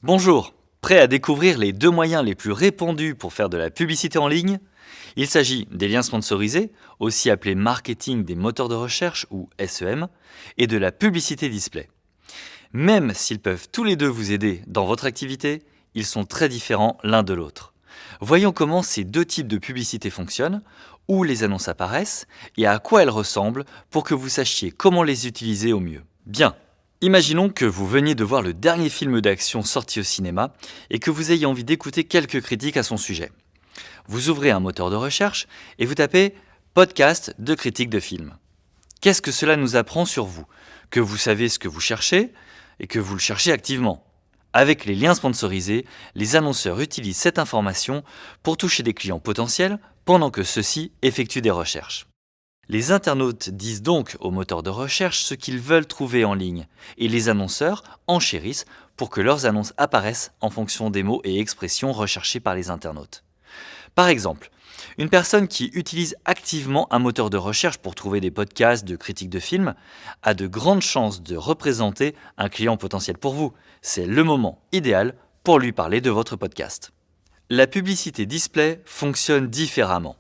Bonjour, prêt à découvrir les deux moyens les plus répandus pour faire de la publicité en ligne? Il s'agit des liens sponsorisés, aussi appelés marketing des moteurs de recherche ou SEM, et de la publicité display. Même s'ils peuvent tous les deux vous aider dans votre activité, ils sont très différents l'un de l'autre. Voyons comment ces deux types de publicité fonctionnent, où les annonces apparaissent et à quoi elles ressemblent pour que vous sachiez comment les utiliser au mieux. Bien. Imaginons que vous veniez de voir le dernier film d'action sorti au cinéma et que vous ayez envie d'écouter quelques critiques à son sujet. Vous ouvrez un moteur de recherche et vous tapez podcast de critique de film. Qu'est-ce que cela nous apprend sur vous? Que vous savez ce que vous cherchez et que vous le cherchez activement. Avec les liens sponsorisés, les annonceurs utilisent cette information pour toucher des clients potentiels pendant que ceux-ci effectuent des recherches. Les internautes disent donc au moteur de recherche ce qu'ils veulent trouver en ligne et les annonceurs enchérissent pour que leurs annonces apparaissent en fonction des mots et expressions recherchés par les internautes. Par exemple, une personne qui utilise activement un moteur de recherche pour trouver des podcasts de critiques de films a de grandes chances de représenter un client potentiel pour vous. C'est le moment idéal pour lui parler de votre podcast. La publicité display fonctionne différemment.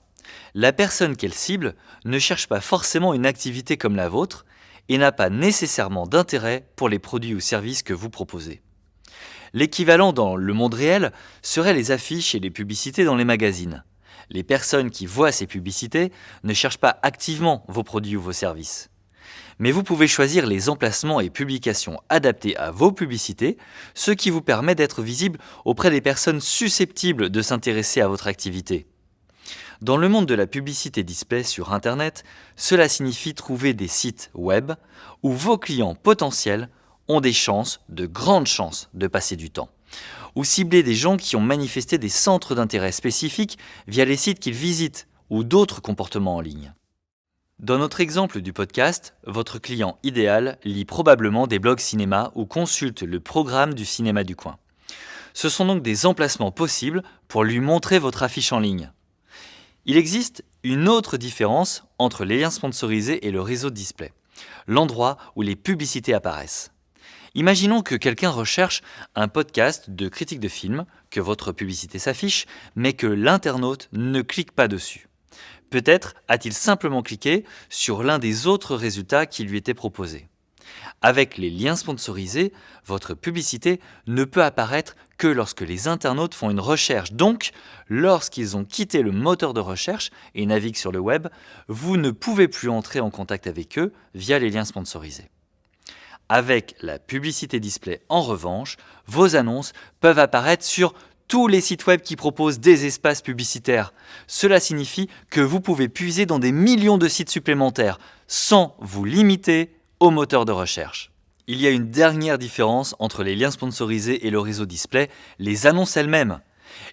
La personne qu'elle cible ne cherche pas forcément une activité comme la vôtre et n'a pas nécessairement d'intérêt pour les produits ou services que vous proposez. L'équivalent dans le monde réel serait les affiches et les publicités dans les magazines. Les personnes qui voient ces publicités ne cherchent pas activement vos produits ou vos services. Mais vous pouvez choisir les emplacements et publications adaptés à vos publicités, ce qui vous permet d'être visible auprès des personnes susceptibles de s'intéresser à votre activité. Dans le monde de la publicité display sur Internet, cela signifie trouver des sites web où vos clients potentiels ont de grandes chances de passer du temps. Ou cibler des gens qui ont manifesté des centres d'intérêt spécifiques via les sites qu'ils visitent ou d'autres comportements en ligne. Dans notre exemple du podcast, votre client idéal lit probablement des blogs cinéma ou consulte le programme du cinéma du coin. Ce sont donc des emplacements possibles pour lui montrer votre affiche en ligne. Il existe une autre différence entre les liens sponsorisés et le réseau de display, l'endroit où les publicités apparaissent. Imaginons que quelqu'un recherche un podcast de critique de film, que votre publicité s'affiche, mais que l'internaute ne clique pas dessus. Peut-être a-t-il simplement cliqué sur l'un des autres résultats qui lui étaient proposés. Avec les liens sponsorisés, votre publicité ne peut apparaître que lorsque les internautes font une recherche. Donc, lorsqu'ils ont quitté le moteur de recherche et naviguent sur le web, vous ne pouvez plus entrer en contact avec eux via les liens sponsorisés. Avec la publicité display, en revanche, vos annonces peuvent apparaître sur tous les sites web qui proposent des espaces publicitaires. Cela signifie que vous pouvez puiser dans des millions de sites supplémentaires sans vous limiter au moteur de recherche. Il y a une dernière différence entre les liens sponsorisés et le réseau display, les annonces elles-mêmes.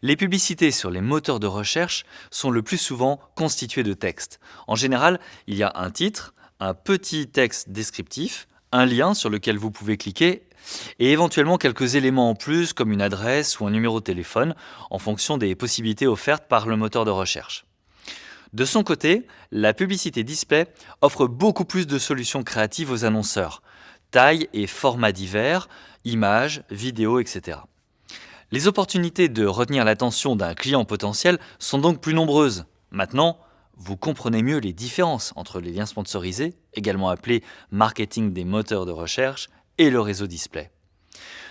Les publicités sur les moteurs de recherche sont le plus souvent constituées de texte. En général, il y a un titre, un petit texte descriptif, un lien sur lequel vous pouvez cliquer et éventuellement quelques éléments en plus comme une adresse ou un numéro de téléphone en fonction des possibilités offertes par le moteur de recherche. De son côté, la publicité display offre beaucoup plus de solutions créatives aux annonceurs. Taille et formats divers, images, vidéos, etc. Les opportunités de retenir l'attention d'un client potentiel sont donc plus nombreuses. Maintenant, vous comprenez mieux les différences entre les liens sponsorisés, également appelés marketing des moteurs de recherche, et le réseau display.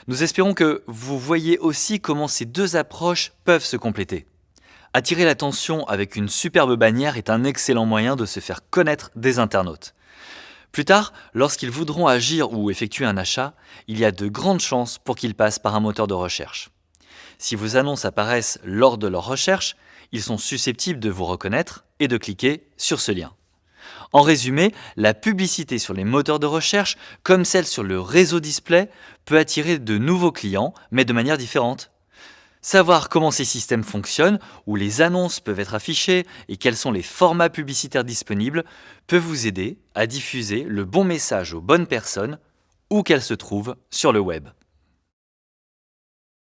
Nous espérons que vous voyez aussi comment ces deux approches peuvent se compléter. Attirer l'attention avec une superbe bannière est un excellent moyen de se faire connaître des internautes. Plus tard, lorsqu'ils voudront agir ou effectuer un achat, il y a de grandes chances pour qu'ils passent par un moteur de recherche. Si vos annonces apparaissent lors de leur recherche, ils sont susceptibles de vous reconnaître et de cliquer sur ce lien. En résumé, la publicité sur les moteurs de recherche, comme celle sur le réseau display, peut attirer de nouveaux clients, mais de manière différente. Savoir comment ces systèmes fonctionnent, où les annonces peuvent être affichées et quels sont les formats publicitaires disponibles, peut vous aider à diffuser le bon message aux bonnes personnes, où qu'elles se trouvent sur le web.